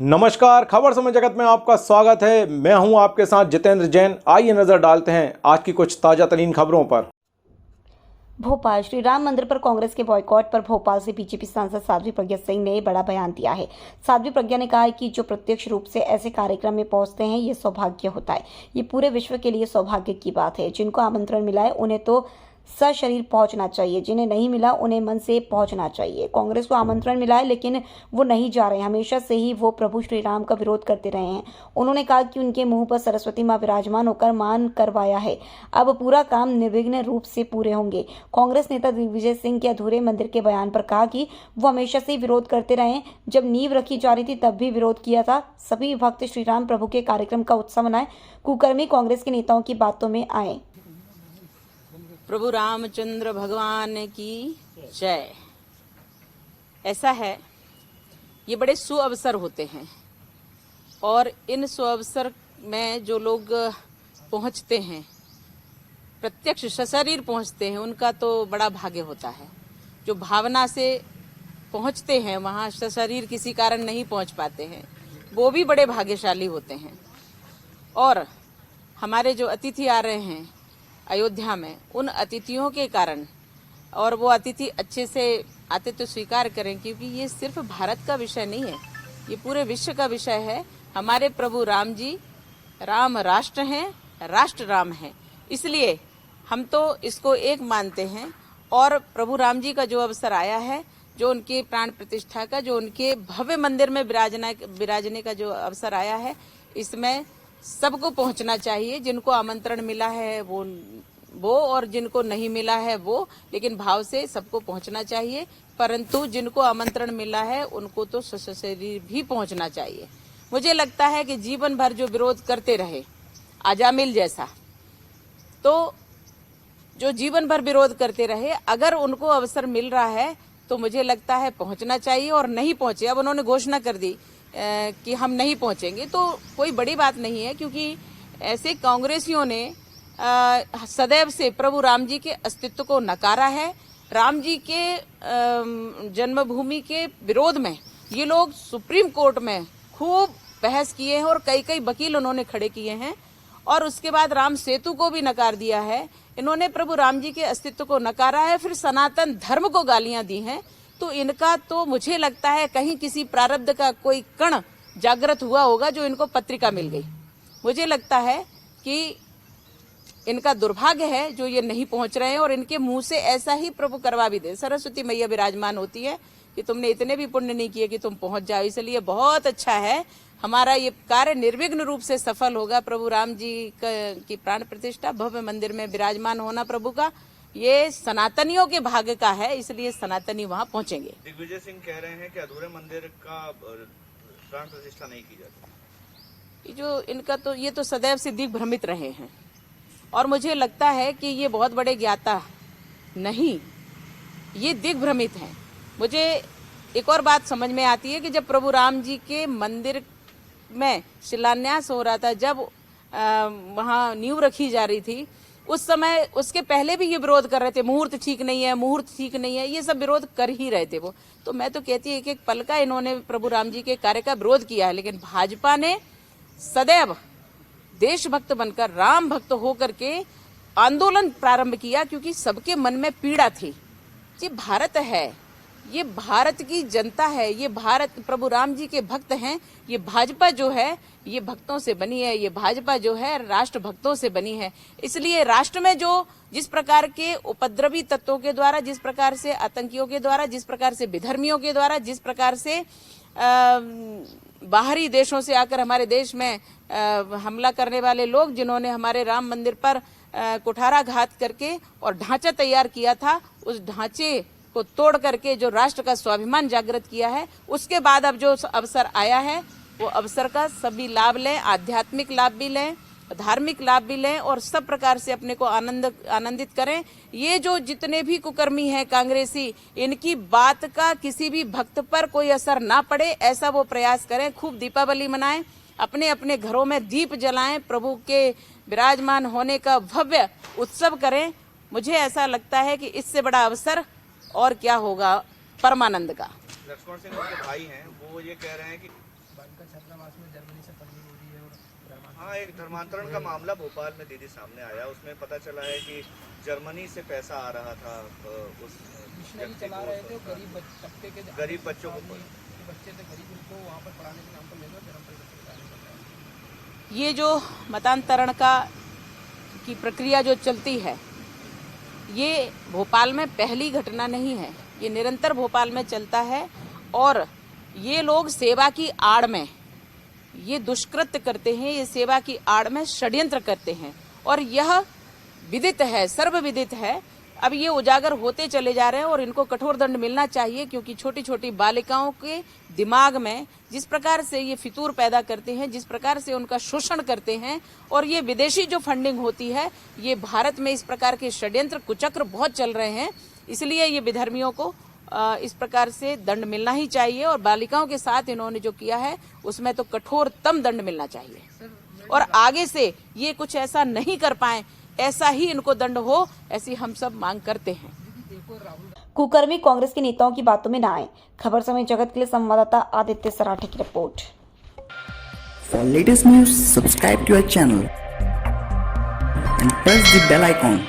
नमस्कार, खबर समय जगत में आपका स्वागत है। मैं हूं आपके साथ जितेंद्र जैन। आइए नजर डालते हैं आज की कुछ ताजा तरीन खबरों पर। भोपाल श्री राम मंदिर पर कांग्रेस के बॉयकॉट पर भोपाल से बीजेपी सांसद साध्वी प्रज्ञा सिंह ने बड़ा बयान दिया है। साध्वी प्रज्ञा ने कहा है कि जो प्रत्यक्ष रूप से ऐसे कार्यक्रम में पहुंचते हैं ये सौभाग्य होता है। ये पूरे विश्व के लिए सौभाग्य की बात है। जिनको आमंत्रण मिला है उन्हें तो सशरीर पहुंचना चाहिए, जिन्हें नहीं मिला उन्हें मन से पहुंचना चाहिए। कांग्रेस को आमंत्रण मिला है लेकिन वो नहीं जा रहे हैं। हमेशा से ही वो प्रभु श्री राम का विरोध करते रहे हैं। उन्होंने कहा कि उनके मुंह पर सरस्वती मां विराजमान होकर मान करवाया है, अब पूरा काम निर्विघ्न रूप से पूरे होंगे। कांग्रेस नेता दिग्विजय सिंह के अधूरे मंदिर के बयान पर कहा कि वो हमेशा से विरोध करते रहे हैं। जब नींव रखी जा रही थी तब भी विरोध किया था। सभी भक्त श्री राम प्रभु के कार्यक्रम का उत्सव मनाएं, कुकर्मी कांग्रेस के नेताओं की बातों में आए। प्रभु रामचंद्र भगवान की जय। ऐसा है, ये बड़े सुअवसर होते हैं और इन सुअवसर में जो लोग पहुंचते हैं, प्रत्यक्ष सशरीर पहुंचते हैं, उनका तो बड़ा भाग्य होता है। जो भावना से पहुंचते हैं वहां सशरीर किसी कारण नहीं पहुंच पाते हैं, वो भी बड़े भाग्यशाली होते हैं। और हमारे जो अतिथि आ रहे हैं अयोध्या में, उन अतिथियों के कारण, और वो अतिथि अच्छे से आते तो स्वीकार करें, क्योंकि ये सिर्फ भारत का विषय नहीं है, ये पूरे विश्व का विषय है। हमारे प्रभु राम जी राम राष्ट्र हैं, राष्ट्र राम हैं, इसलिए हम तो इसको एक मानते हैं। और प्रभु राम जी का जो अवसर आया है, जो उनके प्राण प्रतिष्ठा का, जो उनके भव्य मंदिर में विराजने का जो अवसर आया है, इसमें सबको पहुंचना चाहिए। जिनको आमंत्रण मिला है वो और जिनको नहीं मिला है वो, लेकिन भाव से सबको पहुंचना चाहिए। परंतु जिनको आमंत्रण मिला है उनको तो सशरीर भी पहुंचना चाहिए। मुझे लगता है कि जीवन भर जो विरोध करते रहे, अजामिल जैसा, तो जो जीवन भर विरोध करते रहे, अगर उनको अवसर मिल रहा है तो मुझे लगता है पहुंचना चाहिए। और नहीं पहुंचे, अब उन्होंने घोषणा कर दी कि हम नहीं पहुंचेंगे, तो कोई बड़ी बात नहीं है, क्योंकि ऐसे कांग्रेसियों ने सदैव से प्रभु राम जी के अस्तित्व को नकारा है। राम जी के जन्मभूमि के विरोध में ये लोग सुप्रीम कोर्ट में खूब बहस किए हैं और कई कई वकील उन्होंने खड़े किए हैं। और उसके बाद राम सेतु को भी नकार दिया है। इन्होंने प्रभु राम जी के अस्तित्व को नकारा है, फिर सनातन धर्म को गालियां दी हैं। तो इनका तो मुझे लगता है कहीं किसी प्रारब्ध का कोई कण जागृत हुआ होगा जो इनको पत्रिका मिल गई। मुझे लगता है कि इनका दुर्भाग्य है जो ये नहीं पहुंच रहे हैं, और इनके मुंह से ऐसा ही प्रभु करवा भी दे। सरस्वती मैया विराजमान होती है कि तुमने इतने भी पुण्य नहीं किए कि तुम पहुंच जाओ। इसलिए बहुत अच्छा है, हमारा ये कार्य निर्विघ्न रूप से सफल होगा। प्रभु राम जी की प्राण प्रतिष्ठा, भव्य मंदिर में विराजमान होना प्रभु का, ये सनातनियों के भाग्य का है, इसलिए सनातनी वहां पहुंचेंगे। दिग्विजय सिंह कह रहे हैं कि अधूरे मंदिर का प्राण प्रतिष्ठा नहीं की जाती। जो इनका तो ये तो सदैव से दिग्भ्रमित रहे हैं, और मुझे लगता है कि ये बहुत बड़े ज्ञाता नहीं, ये दिग्भ्रमित हैं। मुझे एक और बात समझ में आती है कि जब प्रभु राम जी के मंदिर में शिलान्यास हो रहा था, जब वहां नींव रखी जा रही थी, उस समय उसके पहले भी ये विरोध कर रहे थे, मुहूर्त ठीक नहीं है, मुहूर्त ठीक नहीं है, ये सब विरोध कर ही रहे थे वो। तो मैं तो कहती है कि एक पल का इन्होंने प्रभु राम जी के कार्य का विरोध किया है, लेकिन भाजपा ने सदैव देशभक्त बनकर, राम भक्त होकर के आंदोलन प्रारंभ किया, क्योंकि सबके मन में पीड़ा थी। ये भारत है, ये भारत की जनता है, ये भारत प्रभु राम जी के भक्त हैं। ये भाजपा जो है ये भक्तों से बनी है, ये भाजपा जो है राष्ट्र भक्तों से बनी है। इसलिए राष्ट्र में जो जिस प्रकार के उपद्रवी तत्वों के द्वारा, जिस प्रकार से आतंकियों के द्वारा, जिस प्रकार से विधर्मियों के द्वारा, जिस प्रकार से बाहरी देशों से आकर हमारे देश में हमला करने वाले लोग, जिन्होंने हमारे राम मंदिर पर कुठाराघात करके और ढांचा तैयार किया था, उस ढांचे को तोड़ करके जो राष्ट्र का स्वाभिमान जागृत किया है, उसके बाद अब जो अवसर आया है वो अवसर का सभी लाभ लें, आध्यात्मिक लाभ भी लें, धार्मिक लाभ भी लें, और सब प्रकार से अपने को आनंदित करें। ये जो जितने भी कुकर्मी हैं कांग्रेसी, इनकी बात का किसी भी भक्त पर कोई असर ना पड़े, ऐसा वो प्रयास करें। खूब दीपावली मनाएं, अपने अपने घरों में दीप जलाएं, प्रभु के विराजमान होने का भव्य उत्सव करें। मुझे ऐसा लगता है कि इससे बड़ा अवसर और क्या होगा परमानंद का। लक्ष्मण सिंह उनके भाई हैं, वो ये कह रहे हैं कि का छात्रावास में जर्मनी से फंडिंग हो रही है और धर्मांतरण। हाँ, एक धर्मांतरण का मामला भोपाल में दीदी सामने आया, उसमें पता चला है कि जर्मनी से पैसा आ रहा था उस मिशनरी चला रहे थे, तबके के गरीब बच्चों को, बच्चे थे गरीब, उनको वहाँ पर पढ़ाने के नाम पर लेकर धर्म परिवर्तन। ये जो मतांतरण की प्रक्रिया जो चलती है, ये भोपाल में पहली घटना नहीं है, ये निरंतर भोपाल में चलता है। और ये लोग सेवा की आड़ में ये दुष्कृत्य करते हैं, ये सेवा की आड़ में षड्यंत्र करते हैं और यह विदित है, सर्वविदित है। अब ये उजागर होते चले जा रहे हैं और इनको कठोर दंड मिलना चाहिए, क्योंकि छोटी छोटी बालिकाओं के दिमाग में जिस प्रकार से ये फितूर पैदा करते हैं, जिस प्रकार से उनका शोषण करते हैं, और ये विदेशी जो फंडिंग होती है, ये भारत में इस प्रकार के षड्यंत्र कुचक्र बहुत चल रहे हैं। इसलिए ये विधर्मियों को इस प्रकार से दंड मिलना ही चाहिए और बालिकाओं के साथ इन्होंने जो किया है उसमें तो कठोरतम दंड मिलना चाहिए और आगे से ये कुछ ऐसा नहीं कर पाए, ऐसा ही इनको दंड हो, ऐसी हम सब मांग करते हैं। कुकर्मी कांग्रेस के नेताओं की बातों में न आए। खबर समय जगत के लिए संवाददाता आदित्य सराठे की report. For latest news, subscribe to our channel and press the bell icon.